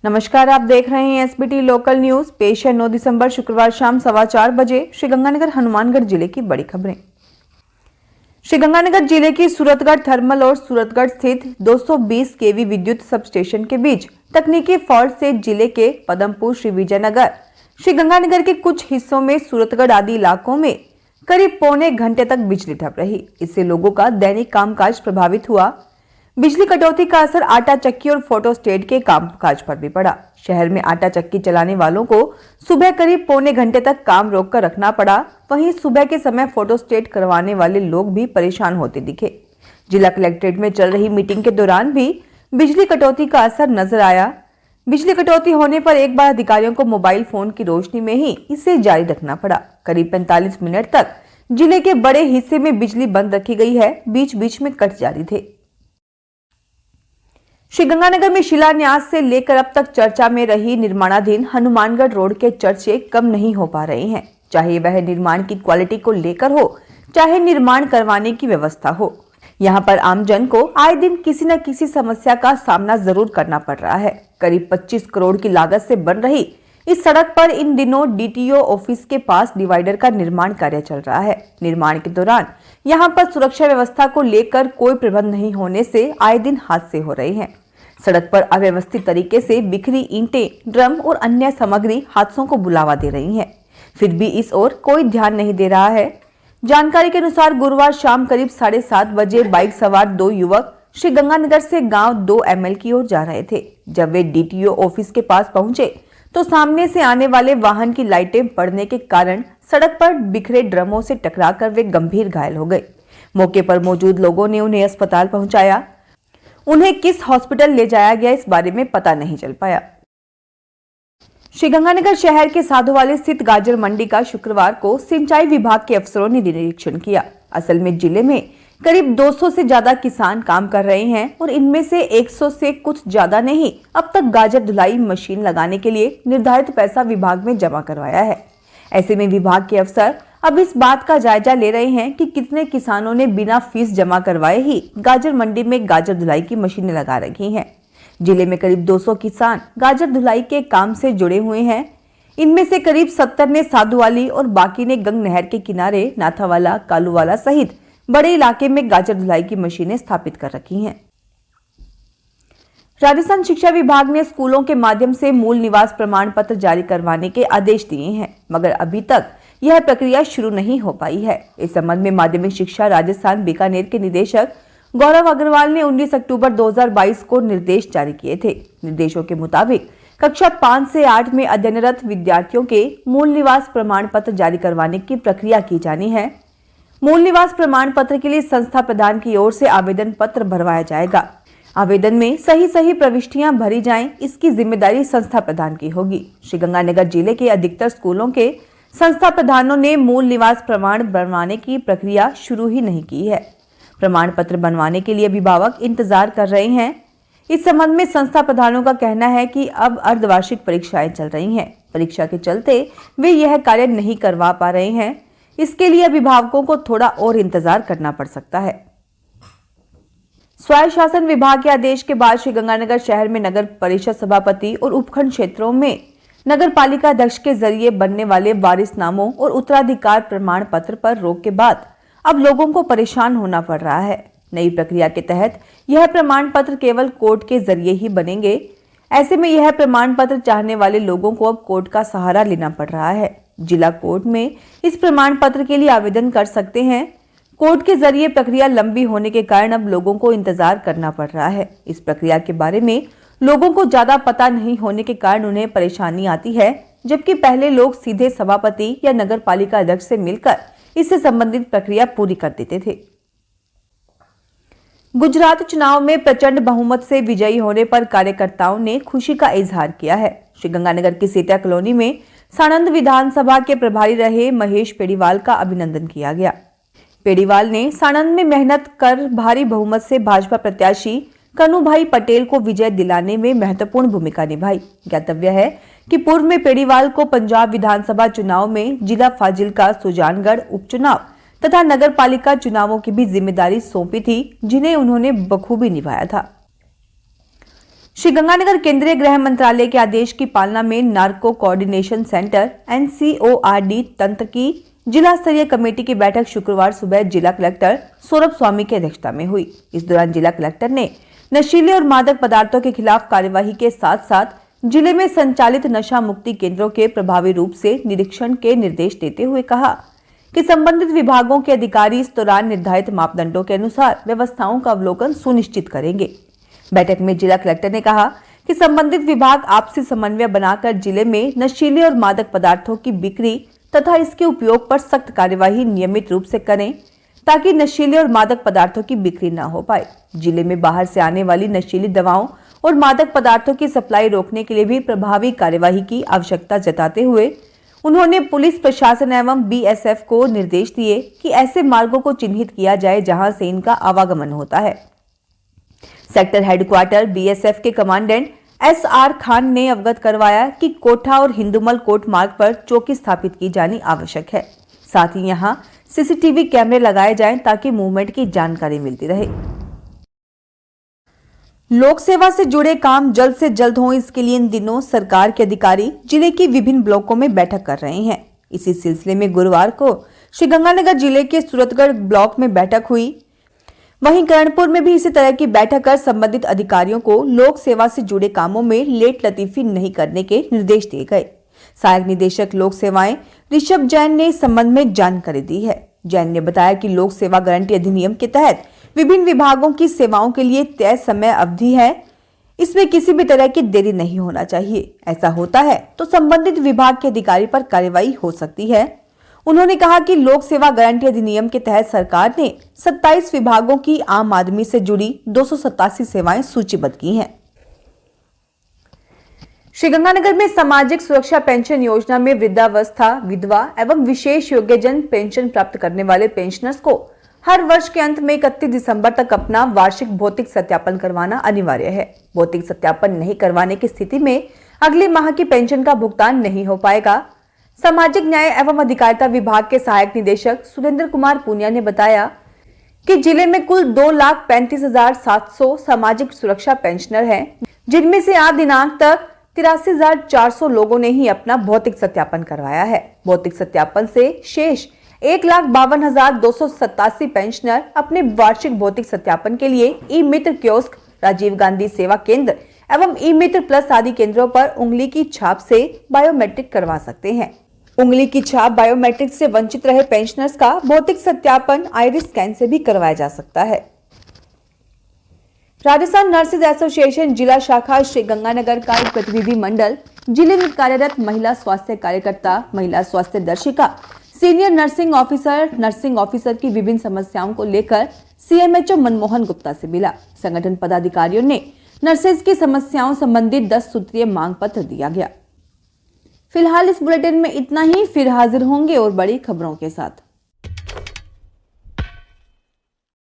नमस्कार, आप देख रहे हैं एसबीटी लोकल न्यूज। पेश है 9 दिसंबर शुक्रवार शाम 4:15 बजे श्रीगंगानगर हनुमानगढ़ जिले की बड़ी खबरें। श्रीगंगानगर जिले की सूरतगढ़ थर्मल और सूरतगढ़ स्थित 220 केवी विद्युत सब स्टेशन के बीच तकनीकी फॉल्ट से जिले के पदमपुर, श्री विजयनगर, श्रीगंगानगर के कुछ हिस्सों में सूरतगढ़ आदि इलाकों में करीब पौने घंटे तक बिजली ठप रही। इससे लोगों का दैनिक कामकाज प्रभावित हुआ। बिजली कटौती का असर आटा चक्की और फोटोस्टेट के कामकाज पर भी पड़ा। शहर में आटा चक्की चलाने वालों को सुबह करीब पौने घंटे तक काम रोककर रखना पड़ा। वहीं सुबह के समय फोटोस्टेट करवाने वाले लोग भी परेशान होते दिखे। जिला कलेक्ट्रेट में चल रही मीटिंग के दौरान भी बिजली कटौती का असर नजर आया। बिजली कटौती होने पर एक बार अधिकारियों को मोबाइल फोन की रोशनी में ही इसे जारी रखना पड़ा। करीब 45 मिनट तक जिले के बड़े हिस्से में बिजली बंद रखी गई है। बीच बीच में कट जारी थे। श्रीगंगानगर में शिलान्यास से लेकर अब तक चर्चा में रही निर्माणाधीन हनुमानगढ़ रोड के चर्चे कम नहीं हो पा रहे हैं। चाहे वह निर्माण की क्वालिटी को लेकर हो, चाहे निर्माण करवाने की व्यवस्था हो, यहां पर आमजन को आए दिन किसी न किसी समस्या का सामना जरूर करना पड़ रहा है। करीब 25 करोड़ की लागत से बन रही इस सड़क पर इन दिनों डीटीओ ऑफिस के पास डिवाइडर का निर्माण कार्य चल रहा है। निर्माण के दौरान यहां पर सुरक्षा व्यवस्था को लेकर कोई प्रबंध नहीं होने से आए दिन हादसे हो रहे हैं। सड़क पर अव्यवस्थित तरीके से बिखरी ईंटें, ड्रम और अन्य सामग्री हादसों को बुलावा दे रही हैं। फिर भी इस ओर कोई ध्यान नहीं दे रहा है। जानकारी के अनुसार गुरुवार शाम करीब 7:30 बजे बाइक सवार 2 युवक श्रीगंगानगर से गांव 2 ML की ओर जा रहे थे। जब वे डीटीओ ऑफिस के पास पहुंचे तो सामने से आने वाले वाहन की लाइटें पड़ने के कारण सड़क पर बिखरे ड्रमों से टकराकर वे गंभीर घायल हो गए। मौके पर मौजूद लोगों ने उन्हें अस्पताल पहुंचाया। उन्हें किस हॉस्पिटल ले जाया गया इस बारे में पता नहीं चल पाया। श्रीगंगानगर शहर के साधुवाली स्थित गाजर मंडी का शुक्रवार को सिंचाई विभाग के अफसरों ने निरीक्षण किया। असल में जिले में करीब 200 से ज्यादा किसान काम कर रहे हैं और इनमें से 100 से कुछ ज्यादा ने ही अब तक गाजर धुलाई मशीन लगाने के लिए निर्धारित पैसा विभाग में जमा करवाया है। ऐसे में विभाग के अफसर अब इस बात का जायजा ले रहे हैं कि कितने किसानों ने बिना फीस जमा करवाए ही गाजर मंडी में गाजर धुलाई की मशीनें लगा रखी हैं। जिले में करीब 200 किसान गाजर धुलाई के काम से जुड़े हुए हैं। इनमें से करीब 70 ने साधुवाली और बाकी ने गंग नहर के किनारे नाथावाला, कालूवाला सहित बड़े इलाके में गाजर धुलाई की मशीनें स्थापित कर रखी हैं। राजस्थान शिक्षा विभाग ने स्कूलों के माध्यम से मूल निवास प्रमाण पत्र जारी करवाने के आदेश दिए हैं, मगर अभी तक यह प्रक्रिया शुरू नहीं हो पाई है। इस संबंध में माध्यमिक शिक्षा राजस्थान बीकानेर के निदेशक गौरव अग्रवाल ने 19 अक्टूबर 2022 को निर्देश जारी किए थे। निर्देशों के मुताबिक कक्षा 5 से 8 में अध्ययनरत विद्यार्थियों के मूल निवास प्रमाण पत्र जारी करवाने की प्रक्रिया की जानी है। मूल निवास प्रमाण पत्र के लिए संस्था प्रधान की ओर से आवेदन पत्र भरवाया जाएगा। आवेदन में सही प्रविष्टियां भरी जाएं, इसकी जिम्मेदारी संस्था प्रधान की होगी। श्रीगंगानगर जिले के अधिकतर स्कूलों के संस्था प्रधानों ने मूल निवास प्रमाण बनवाने की प्रक्रिया शुरू ही नहीं की है। प्रमाण पत्र बनवाने के लिए अभिभावक इंतजार कर रहे हैं। इस संबंध में संस्था प्रधानों का कहना है कि अब अर्धवार्षिक परीक्षाएं चल रही हैं। परीक्षा के चलते वे यह कार्य नहीं करवा पा रहे हैं। इसके लिए अभिभावकों को थोड़ा और इंतजार करना पड़ सकता है। स्वायत्त शासन विभाग के आदेश के बाद श्रीगंगानगर शहर में नगर परिषद सभापति और उपखंड क्षेत्रों में नगर पालिका अध्यक्ष के जरिए बनने वाले वारिसनामों और उत्तराधिकार प्रमाण पत्र पर रोक के बाद अब लोगों को परेशान होना पड़ रहा है। नई प्रक्रिया के तहत यह प्रमाण पत्र केवल कोर्ट के जरिए ही बनेंगे। ऐसे में यह प्रमाण पत्र चाहने वाले लोगों को अब कोर्ट का सहारा लेना पड़ रहा है। जिला कोर्ट में इस प्रमाण पत्र के लिए आवेदन कर सकते हैं। कोर्ट के जरिए प्रक्रिया लंबी होने के कारण अब लोगों को इंतजार करना पड़ रहा है। इस प्रक्रिया के बारे में लोगों को ज्यादा पता नहीं होने के कारण उन्हें परेशानी आती है, जबकि पहले लोग सीधे सभापति या नगर पालिका अध्यक्ष से मिलकर इससे संबंधित प्रक्रिया पूरी कर देते थे। गुजरात चुनाव में प्रचंड बहुमत से विजयी होने पर कार्यकर्ताओं ने खुशी का इजहार किया है। श्रीगंगानगर की सेठिया कॉलोनी में साणंद विधानसभा के प्रभारी रहे महेश पेड़ीवाल का अभिनंदन किया गया। पेड़ीवाल ने साणंद में मेहनत कर भारी बहुमत से भाजपा प्रत्याशी कन्नूभाई पटेल को विजय दिलाने में महत्वपूर्ण भूमिका निभाई। ज्ञातव्य है कि पूर्व में पेड़ीवाल को पंजाब विधानसभा चुनाव में जिला फाजिल्का, सुजानगढ़ उपचुनाव तथा नगर पालिका चुनावों की भी जिम्मेदारी सौंपी थी, जिन्हें उन्होंने बखूबी निभाया था। श्रीगंगानगर केंद्रीय गृह मंत्रालय के आदेश की पालना में नार्को कोऑर्डिनेशन सेंटर NCORD तंत्र की जिला स्तरीय कमेटी की बैठक शुक्रवार सुबह जिला कलेक्टर सौरभ स्वामी की अध्यक्षता में हुई। इस दौरान जिला कलेक्टर ने नशीले और मादक पदार्थों के खिलाफ कार्यवाही के साथ साथ जिले में संचालित नशा मुक्ति केंद्रों के प्रभावी रूप से निरीक्षण के निर्देश देते हुए कहा कि संबंधित विभागों के अधिकारी इस दौरान निर्धारित मापदंडों के अनुसार व्यवस्थाओं का अवलोकन सुनिश्चित करेंगे। बैठक में जिला कलेक्टर ने कहा कि संबंधित विभाग आपसी समन्वय बनाकर जिले में नशीले और मादक पदार्थों की बिक्री तथा इसके उपयोग पर सख्त कार्यवाही नियमित रूप से करें ताकि नशीले और मादक पदार्थों की बिक्री न हो पाए। जिले में बाहर से आने वाली नशीली दवाओं और मादक पदार्थों की सप्लाई रोकने के लिए भी प्रभावी कार्यवाही की आवश्यकता जताते हुए उन्होंने पुलिस प्रशासन एवं BSF को निर्देश दिए कि ऐसे मार्गों को चिन्हित किया जाए जहां से इनका आवागमन होता है। सेक्टर हेडक्वार्टर BSF के कमांडेंट SR खान ने अवगत करवाया कि कोठा और हिंदुमल कोट मार्ग पर चौकी स्थापित की जानी आवश्यक है। साथ ही यहां CCTV कैमरे लगाए जाएं ताकि मूवमेंट की जानकारी मिलती रहे। लोक सेवा से जुड़े काम जल्द से जल्द हों, इसके लिए इन दिनों सरकार के अधिकारी जिले के विभिन्न ब्लॉकों में बैठक कर रहे हैं। इसी सिलसिले में गुरुवार को श्रीगंगानगर जिले के सूरतगढ़ ब्लॉक में बैठक हुई। वहीं करणपुर में भी इसी तरह की बैठक कर संबंधित अधिकारियों को लोक सेवा से जुड़े कामों में लेट लतीफी नहीं करने के निर्देश दिए गए। सहायक निदेशक लोक सेवाएं ऋषभ जैन ने इस संबंध में जानकारी दी है। जैन ने बताया कि लोक सेवा गारंटी अधिनियम के तहत विभिन्न विभागों की सेवाओं के लिए तय समय अवधि है। इसमें किसी भी तरह की देरी नहीं होना चाहिए। ऐसा होता है तो संबंधित विभाग के अधिकारी पर कार्रवाई हो सकती है। उन्होंने कहा कि लोक सेवा गारंटी अधिनियम के तहत सरकार ने 27 विभागों की आम आदमी से जुड़ी 287 सेवाएं सूचीबद्ध की हैं। श्रीगंगानगर में सामाजिक सुरक्षा पेंशन योजना में वृद्धावस्था, विधवा एवं विशेष योग्यजन पेंशन प्राप्त करने वाले पेंशनर्स को हर वर्ष के अंत में 31 दिसंबर तक अपना वार्षिक भौतिक सत्यापन करवाना अनिवार्य है। भौतिक सत्यापन नहीं करवाने की स्थिति में अगले माह की पेंशन का भुगतान नहीं हो पाएगा। सामाजिक न्याय एवं अधिकारिता विभाग के सहायक निदेशक सुरेंद्र कुमार पुनिया ने बताया कि जिले में कुल 2,35,700 सामाजिक सुरक्षा पेंशनर हैं, जिनमें से आज दिनांक तक 83,400 लोगों ने ही अपना भौतिक सत्यापन करवाया है। भौतिक सत्यापन से शेष 1,52,287 पेंशनर अपने वार्षिक भौतिक सत्यापन के लिए ई-मित्र कियोस्क, राजीव गांधी सेवा केंद्र एवं ई-मित्र प्लस आदि केंद्रों पर उंगली की छाप से बायोमेट्रिक करवा सकते हैं। उंगली की छाप बायोमेट्रिक से वंचित रहे पेंशनर्स का भौतिक सत्यापन आइरिस स्कैन से भी करवाया जा सकता है। राजस्थान नर्सेज एसोसिएशन जिला शाखा श्रीगंगानगर का एक प्रतिनिधि मंडल जिले में कार्यरत महिला स्वास्थ्य कार्यकर्ता, महिला स्वास्थ्य दर्शिका, सीनियर नर्सिंग ऑफिसर की विभिन्न समस्याओं को लेकर CMHO मनमोहन गुप्ता से मिला। संगठन पदाधिकारियों ने नर्सेज की समस्याओं संबंधित 10 सूत्रीय मांग पत्र दिया गया। फिलहाल इस बुलेटिन में इतना ही, फिर हाजिर होंगे और बड़ी खबरों के साथ।